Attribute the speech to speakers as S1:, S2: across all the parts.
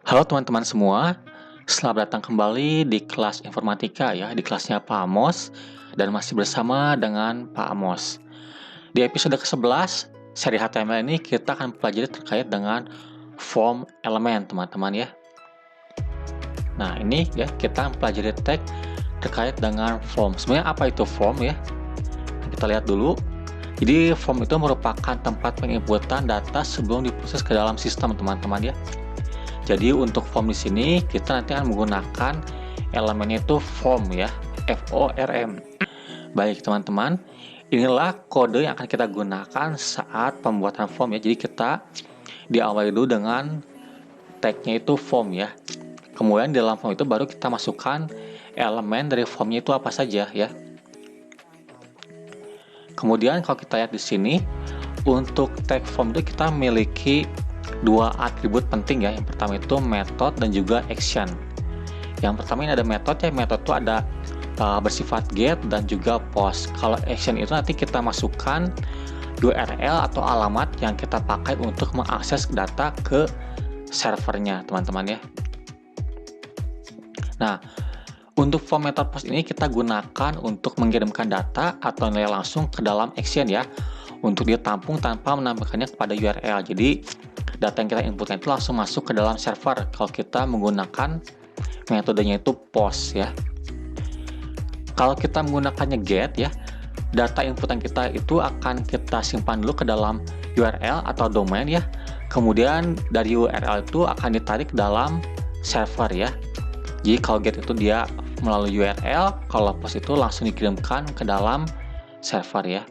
S1: Halo teman-teman semua, selamat datang kembali di kelas informatika ya, di kelasnya Pak Amos, dan masih bersama dengan Pak Amos. Di episode ke-11, seri HTML ini kita akan pelajari terkait dengan form elemen teman-teman ya. Nah ini ya, kita pelajari tag terkait dengan form. Sebenarnya apa itu form ya? Kita lihat dulu. Jadi form itu merupakan tempat penginputan data sebelum diproses ke dalam sistem teman-teman ya. Jadi untuk form di sini kita nanti akan menggunakan elemennya itu form ya, form. Baik teman-teman, inilah kode yang akan kita gunakan saat pembuatan form ya. Jadi kita diawali dulu dengan tagnya itu form ya. Kemudian di dalam form itu baru kita masukkan elemen dari formnya itu apa saja ya. Kemudian kalau kita lihat di sini, untuk tag form itu kita memiliki dua atribut penting ya. Yang pertama itu method dan juga action. Yang pertama ini ada method ya. Method itu ada bersifat get dan juga post. Kalau action itu nanti kita masukkan URL atau alamat yang kita pakai untuk mengakses data ke servernya teman-teman ya. Nah, untuk form method post ini kita gunakan untuk mengirimkan data atau nilai langsung ke dalam action ya, untuk ditampung tanpa menampilkannya kepada URL. Jadi data yang kita inputkan itu langsung masuk ke dalam server kalau kita menggunakan metodenya itu post ya. Kalau kita menggunakannya get ya, data inputan kita itu akan kita simpan dulu ke dalam URL atau domain ya. Kemudian dari URL itu akan ditarik ke dalam server ya. Jadi kalau get itu dia melalui URL, kalau post itu langsung dikirimkan ke dalam server ya.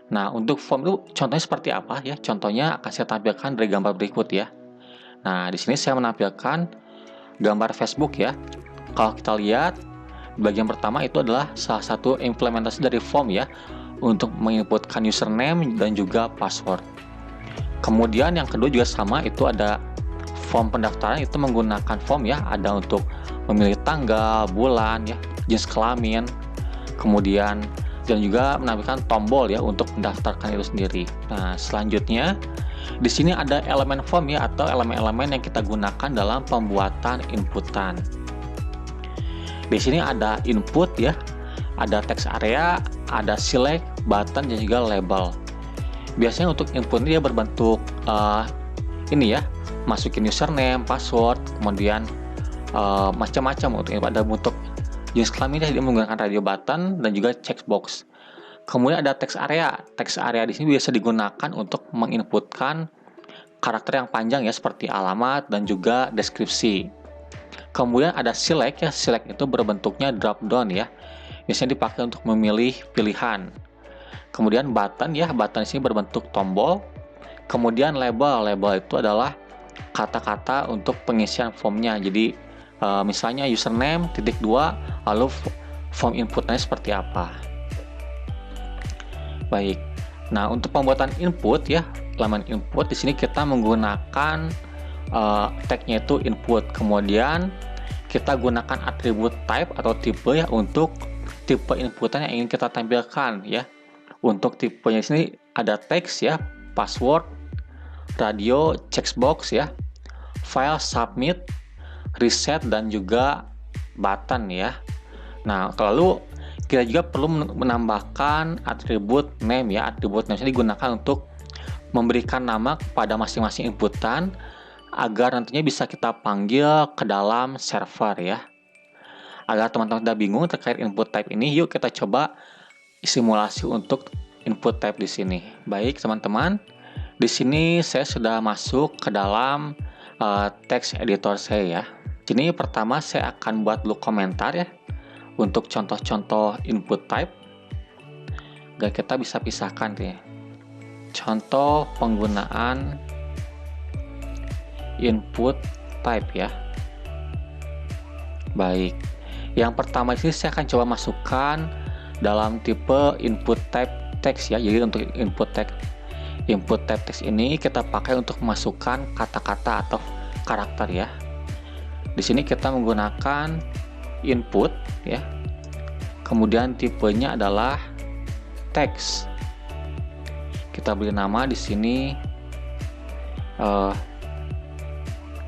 S1: Nah, untuk form itu contohnya seperti apa ya? Contohnya akan saya tampilkan dari gambar berikut ya. Nah, di sini saya menampilkan gambar Facebook ya. Kalau kita lihat, bagian pertama itu adalah salah satu implementasi dari form ya, untuk menginputkan username dan juga password. Kemudian yang kedua juga sama, itu ada form pendaftaran, itu menggunakan form ya, ada untuk memilih tanggal, bulan ya, jenis kelamin, kemudian dan juga menampilkan tombol ya untuk mendaftarkan itu sendiri. Nah, selanjutnya di sini ada elemen form ya, atau elemen-elemen yang kita gunakan dalam pembuatan inputan. Di sini ada input ya, ada text area, ada select, button, dan juga label. Biasanya untuk input ini dia berbentuk ini ya, masukin username, password, kemudian macam-macam. Untuk ada bentuk jenis kelamin dia menggunakan radio button dan juga checkbox. Kemudian ada text area. Text area di sini biasa digunakan untuk menginputkan karakter yang panjang ya, seperti alamat dan juga deskripsi. Kemudian ada select ya. Select itu berbentuknya drop down ya. Biasanya dipakai untuk memilih pilihan. Kemudian button ya. Button di sini berbentuk tombol. Kemudian label. Label itu adalah kata-kata untuk pengisian formnya. Jadi misalnya username titik 2, lalu form inputnya seperti apa. Baik. Nah, untuk pembuatan input ya, elemen input di sini kita menggunakan tagnya itu input. Kemudian kita gunakan atribut type atau tipe ya, untuk tipe inputan yang ingin kita tampilkan ya. Untuk tipenya di sini ada teks ya, password, radio, checkbox ya, file, submit, reset, dan juga button ya. Nah, lalu kita juga perlu menambahkan atribut name ya. Atribut name ini digunakan untuk memberikan nama kepada masing-masing inputan agar nantinya bisa kita panggil ke dalam server ya. Agar teman-teman tidak bingung terkait input type ini, yuk kita coba simulasi untuk input type di sini. Baik teman-teman, di sini saya sudah masuk ke dalam text editor saya ya. Jadi pertama saya akan buat dulu komentar ya, untuk contoh-contoh input type. Agar kita bisa pisahkan ya. Contoh penggunaan input type ya. Baik. Yang pertama ini saya akan coba masukkan dalam tipe input type text ya. Jadi untuk input type text ini kita pakai untuk memasukkan kata-kata atau karakter ya. Di sini kita menggunakan input ya. Kemudian tipenya adalah text. Kita beri nama di sini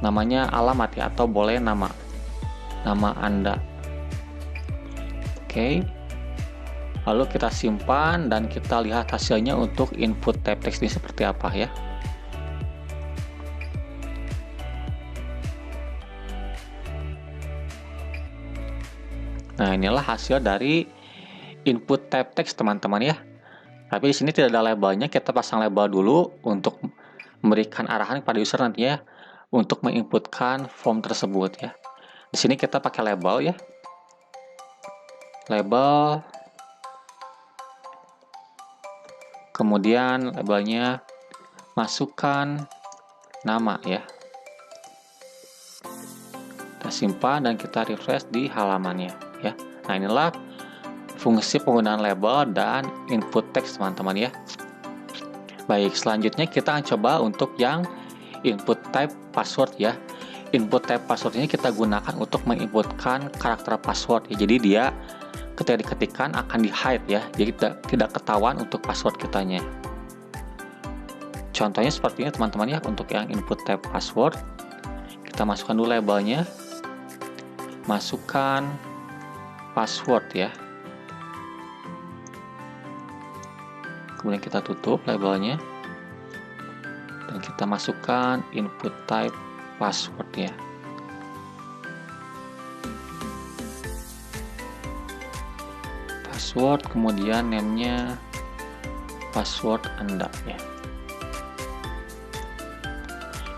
S1: namanya alamat ya, atau boleh nama Anda. Oke. Lalu kita simpan dan kita lihat hasilnya untuk input type text ini seperti apa ya. Nah, inilah hasil dari input type text teman-teman ya. Tapi di sini tidak ada labelnya, kita pasang label dulu untuk memberikan arahan kepada user nantinya untuk menginputkan form tersebut ya. Di sini kita pakai label ya. Label, kemudian labelnya masukkan nama ya. Kita simpan dan kita refresh di halamannya ya. Nah, inilah fungsi penggunaan label dan input text teman-teman ya. Baik, selanjutnya kita akan coba untuk yang input type password ya. Input type password ini kita gunakan untuk menginputkan karakter password ya. Jadi dia ketika diketikkan akan di hide ya, jadi tidak ketahuan untuk password kitanya. Contohnya seperti ini teman-teman ya. Untuk yang input type password, kita masukkan dulu labelnya, masukkan password ya, kemudian kita tutup labelnya dan kita masukkan input type password ya. Password, kemudian name-nya password Anda ya.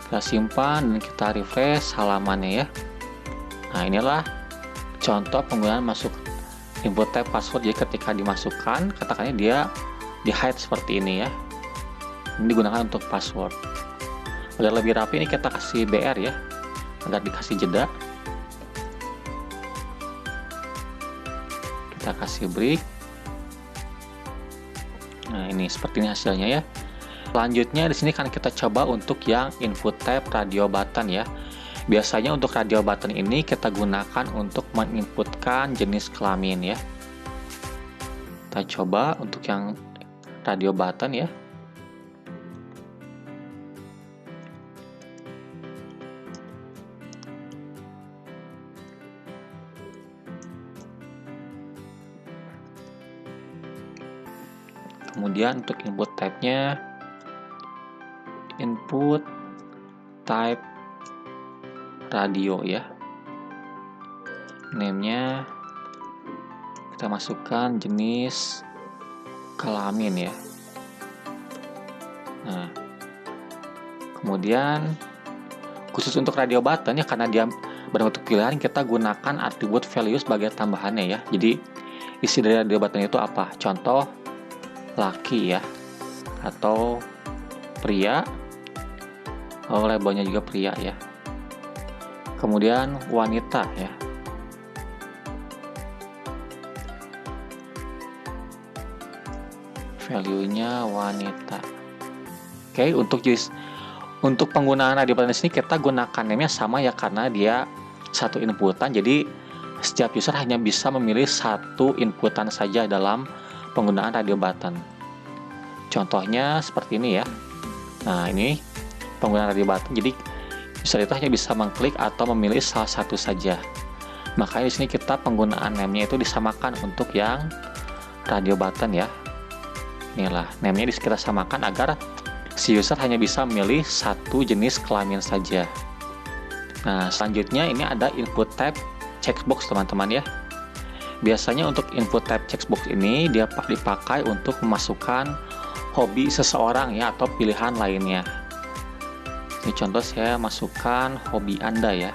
S1: Kita simpan dan kita refresh halamannya ya. Nah, inilah contoh penggunaan masuk input type password. Jadi ketika dimasukkan, katakannya dia di hide seperti ini ya. Ini digunakan untuk password. Agar lebih rapi ini kita kasih BR ya, agar dikasih jeda. Kita kasih break. Nah, ini seperti ini hasilnya ya. Selanjutnya di sini kan kita coba untuk yang input type radio button ya. Biasanya untuk radio button ini kita gunakan untuk menginputkan jenis kelamin ya. Kita coba untuk yang radio button ya. Kemudian untuk input type-nya, input type radio ya. Name-nya kita masukkan jenis kelamin ya. Nah, kemudian khusus untuk radio button ya, karena dia berbentuk pilihan, kita gunakan atribut value sebagai tambahannya ya. Jadi isi dari radio button itu apa? Contoh laki ya, atau pria. Oh, labelnya juga pria ya. Kemudian wanita ya. Value-nya wanita. Oke, untuk penggunaan radio button ini kita gunakan name-nya sama ya, karena dia satu inputan. Jadi setiap user hanya bisa memilih satu inputan saja dalam penggunaan radio button. Contohnya seperti ini ya. Nah, ini penggunaan radio button. Jadi user itu hanya bisa mengklik atau memilih salah satu saja. Makanya di sini kita penggunaan name-nya itu disamakan untuk yang radio button ya. Inilah name-nya kita samakan agar si user hanya bisa memilih satu jenis kelamin saja. Nah, selanjutnya ini ada input type checkbox teman-teman ya. Biasanya untuk input type checkbox ini dia dipakai untuk memasukkan hobi seseorang ya, atau pilihan lainnya. Ini contoh saya masukkan hobi Anda ya.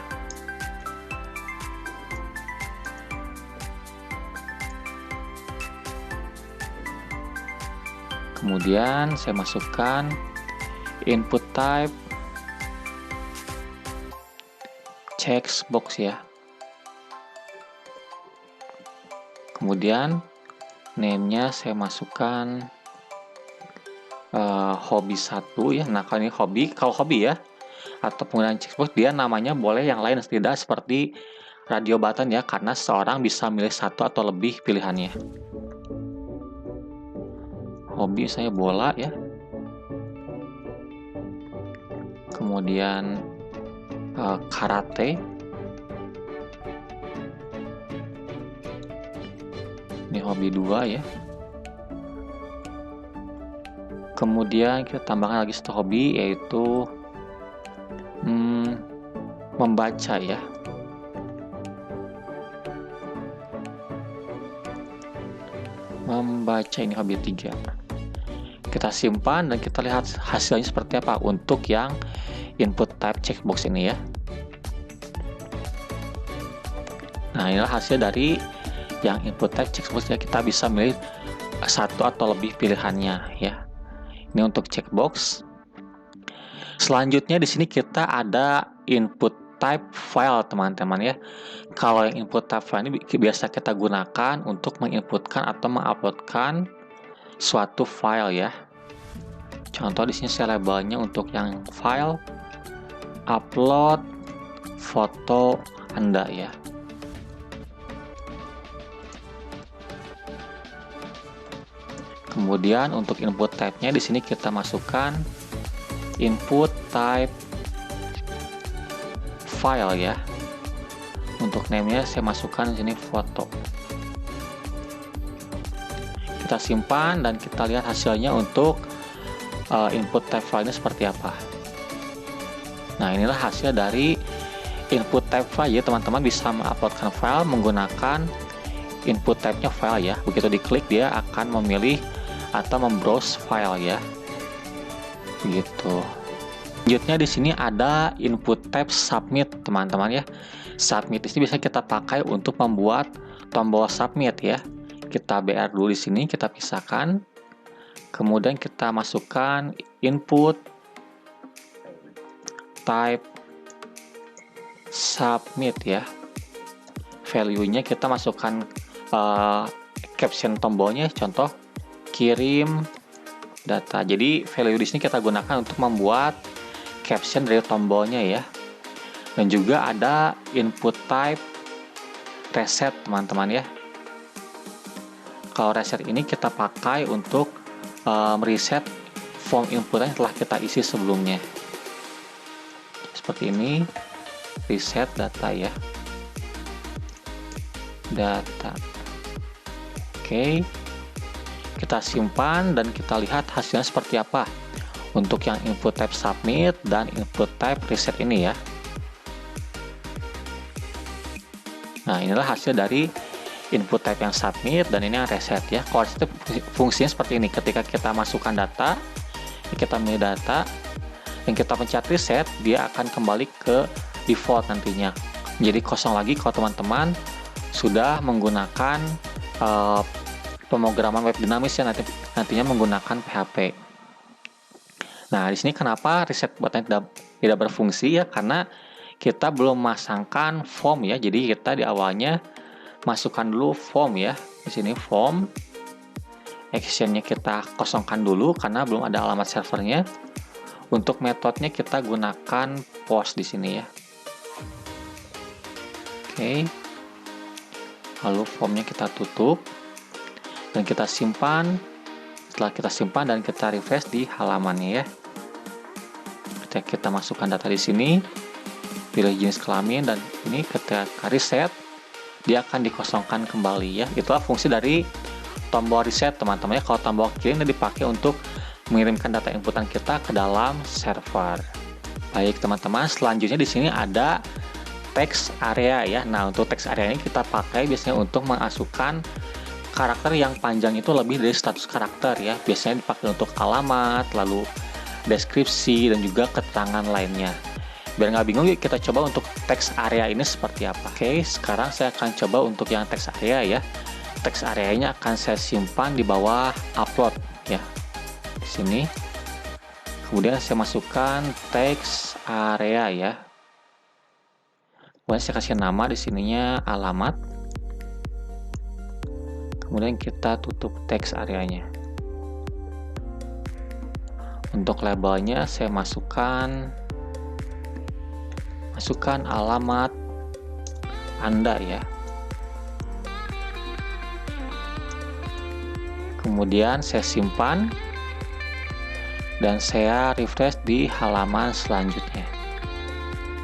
S1: Kemudian saya masukkan input type checkbox ya. Kemudian name-nya saya masukkan hobi 1 ya. Nah, kalau ini kalau hobi ya, atau penggunaan checkbox, dia namanya boleh yang lain, tidak seperti radio button ya, karena seorang bisa milih satu atau lebih pilihannya. Hobi saya bola ya. Kemudian karate. Ini hobi 2 ya. Kemudian kita tambahkan lagi satu hobi, yaitu membaca ya. Membaca, ini hobi 3. Kita simpan dan kita lihat hasilnya seperti apa untuk yang input type checkbox ini ya. Nah, inilah hasil dari yang input type checkbox ya. Kita bisa milih satu atau lebih pilihannya ya. Ini untuk checkbox. Selanjutnya di sini kita ada input type file teman-teman ya. Kalau yang input type file ini biasa kita gunakan untuk menginputkan atau menguploadkan suatu file ya. Contoh di sini saya labelnya untuk yang file upload foto Anda ya. Kemudian untuk input type-nya di sini kita masukkan input type file ya. Untuk name-nya saya masukkan di sini foto. Kita simpan dan kita lihat hasilnya untuk input type file-nya seperti apa. Nah, inilah hasil dari input type file ya. Teman-teman bisa menguploadkan file menggunakan input type-nya file ya. Begitu diklik dia akan memilih atau membrowse file ya. Begitu. Selanjutnya di sini ada input type submit teman-teman ya. Submit ini bisa kita pakai untuk membuat tombol submit ya. Kita BR dulu di sini, kita pisahkan. Kemudian kita masukkan input type submit ya. Value-nya kita masukkan caption tombolnya, contoh kirim data. Jadi value di sini kita gunakan untuk membuat caption dari tombolnya ya. Dan juga ada input type reset teman-teman ya. Kalau reset ini kita pakai untuk mereset form input yang telah kita isi sebelumnya. Seperti ini, reset data ya. Data. Oke. Kita simpan dan kita lihat hasilnya seperti apa untuk yang input type submit dan input type reset ini ya. Nah, inilah hasil dari input type yang submit dan ini yang reset ya. Kalau itu fungsinya seperti ini. Ketika kita masukkan data, kita milih data dan kita pencet reset, dia akan kembali ke default nantinya. Jadi kosong lagi kalau teman-teman sudah menggunakan pemrograman web dinamis ya, nantinya menggunakan PHP. Nah, di sini kenapa reset button tidak berfungsi ya? Karena kita belum memasangkan form ya. Jadi kita di awalnya masukkan dulu form ya. Di sini form. Actionnya kita kosongkan dulu karena belum ada alamat servernya. Untuk metodenya kita gunakan post di sini ya. Oke. Lalu formnya kita tutup. Dan kita simpan. Setelah kita simpan dan kita refresh di halamannya ya. Ketika kita masukkan data di sini, pilih jenis kelamin dan ini ketika reset, dia akan dikosongkan kembali ya. Itulah fungsi dari tombol reset teman-teman ya. Kalau tombol kirim dipakai untuk mengirimkan data inputan kita ke dalam server. Baik teman-teman, selanjutnya di sini ada text area ya. Nah, untuk text area ini kita pakai biasanya untuk mengasukkan karakter yang panjang itu lebih dari 100 karakter ya. Biasanya dipakai untuk alamat, lalu deskripsi, dan juga keterangan lainnya. Biar nggak bingung, yuk kita coba untuk text area ini seperti apa. Oke, sekarang saya akan coba untuk yang text area ya. Text areanya akan saya simpan di bawah upload ya. Di sini. Kemudian saya masukkan text area ya. Kemudian saya kasih nama di sininya alamat. Kemudian kita tutup teks areanya. Untuk labelnya saya masukkan alamat Anda ya. Kemudian saya simpan dan saya refresh di halaman selanjutnya.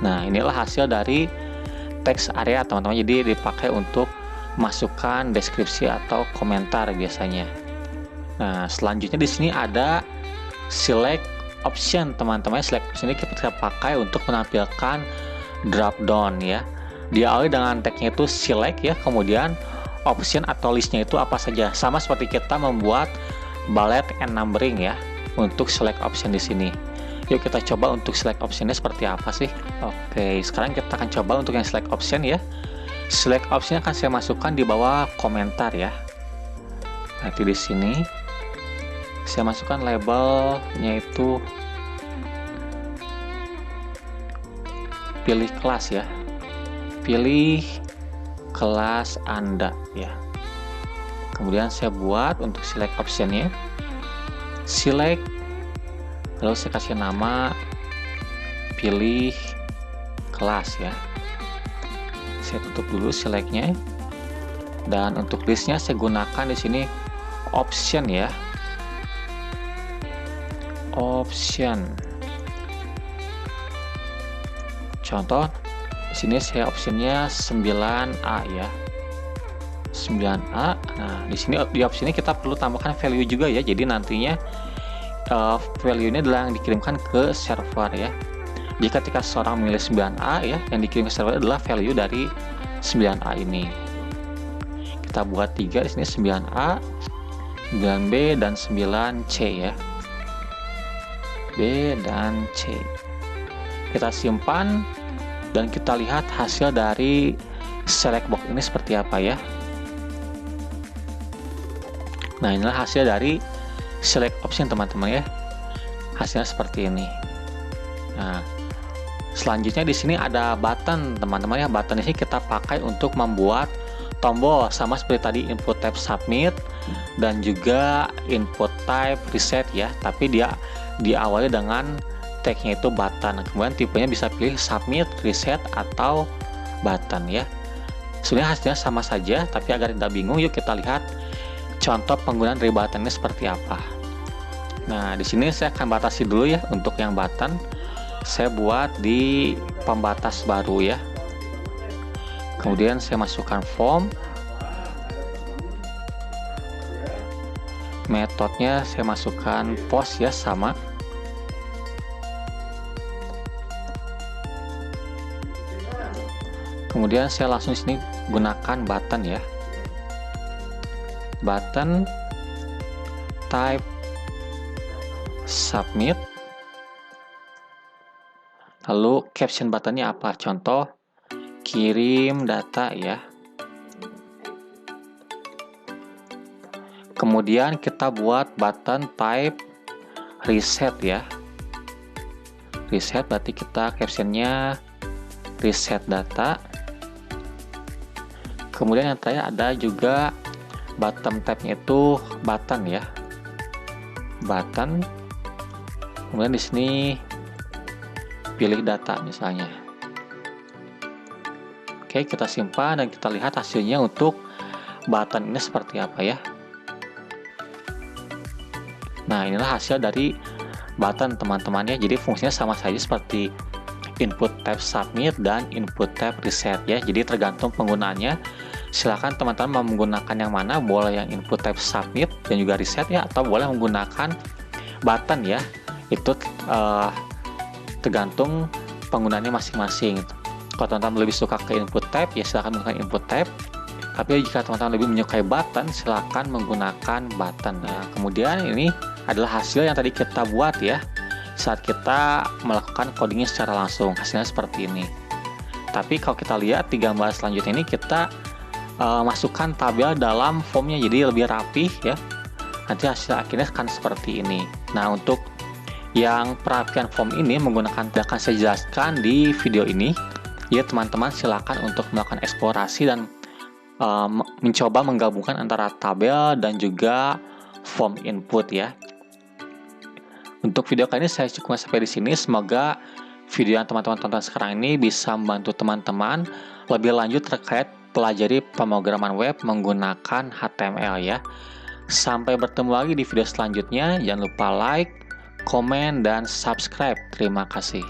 S1: Nah, inilah hasil dari text area teman-teman. Jadi dipakai untuk masukkan deskripsi atau komentar biasanya. Nah, selanjutnya di sini ada select option teman-teman. Select option ini kita pakai untuk menampilkan drop down ya. Diawali dengan tagnya itu select ya, kemudian option atau listnya itu apa saja. Sama seperti kita membuat bullet and numbering ya untuk select option di sini. Yuk kita coba untuk select optionnya seperti apa sih. Oke, sekarang kita akan coba untuk yang select option ya. Select option akan saya masukkan di bawah komentar ya. Nanti di sini saya masukkan labelnya itu pilih kelas ya. Pilih kelas Anda ya. Kemudian saya buat untuk select optionnya. Select, lalu saya kasih nama pilih kelas ya. Saya tutup dulu selectnya, dan untuk listnya saya gunakan di sini option ya, option. Contoh di sini saya optionnya 9A ya, 9A. Nah, di sini di opsi ini kita perlu tambahkan value juga ya. Jadi nantinya value ini adalah yang dikirimkan ke server ya. Jika ketika seorang memilih 9A ya, yang dikirim ke server adalah value dari 9A ini. Kita buat 3 di sini, 9A, 9B dan 9C ya. B dan C. Kita simpan dan kita lihat hasil dari select box ini seperti apa ya. Nah, inilah hasil dari select option teman-teman ya. Hasilnya seperti ini. Nah, selanjutnya di sini ada button teman-teman ya. Button ini kita pakai untuk membuat tombol sama seperti tadi input type submit dan juga input type reset ya. Tapi dia diawali dengan tagnya itu button. Kemudian tipenya bisa pilih submit, reset atau button ya. Sebenarnya hasilnya sama saja, tapi agar tidak bingung, yuk kita lihat contoh penggunaan dari button ini seperti apa. Nah, di sini saya akan batasi dulu ya untuk yang button. Saya buat di pembatas baru ya. Kemudian saya masukkan form. Metodenya saya masukkan post ya, sama. Kemudian saya langsung sini gunakan button ya. Button type submit, lalu caption buttonnya apa? Contoh kirim data ya. Kemudian kita buat button type reset ya. Reset berarti kita captionnya reset data. Kemudian yang terakhir ada juga bottom tab-nya itu button ya, button. Kemudian di sini pilih data misalnya. Oke, kita simpan dan kita lihat hasilnya untuk button ini seperti apa ya. Nah, inilah hasil dari button teman-teman ya. Jadi fungsinya sama saja seperti input tab submit dan input tab reset ya. Jadi tergantung penggunaannya. Silakan teman-teman mau menggunakan yang mana, boleh yang input tab submit dan juga reset ya, atau boleh menggunakan button ya. Itu tergantung penggunaannya masing-masing. Kalau teman-teman lebih suka ke input tab ya silakan menggunakan input tab. Tapi jika teman-teman lebih menyukai button, silakan menggunakan button. Nah, kemudian ini adalah hasil yang tadi kita buat ya saat kita melakukan codingnya secara langsung. Hasilnya seperti ini. Tapi kalau kita lihat di gambar selanjutnya ini, kita masukkan tabel dalam formnya jadi lebih rapih ya. Nanti hasil akhirnya akan seperti ini. Nah, untuk yang perapian form ini menggunakan akan saya jelaskan di video ini ya teman-teman. Silakan untuk melakukan eksplorasi dan mencoba menggabungkan antara tabel dan juga form input ya. Untuk video kali ini saya cukup sampai di sini. Semoga video yang teman-teman tonton sekarang ini bisa membantu teman-teman lebih lanjut terkait pelajari pemrograman web menggunakan HTML ya. Sampai bertemu lagi di video selanjutnya. Jangan lupa like, komen, dan subscribe. Terima kasih.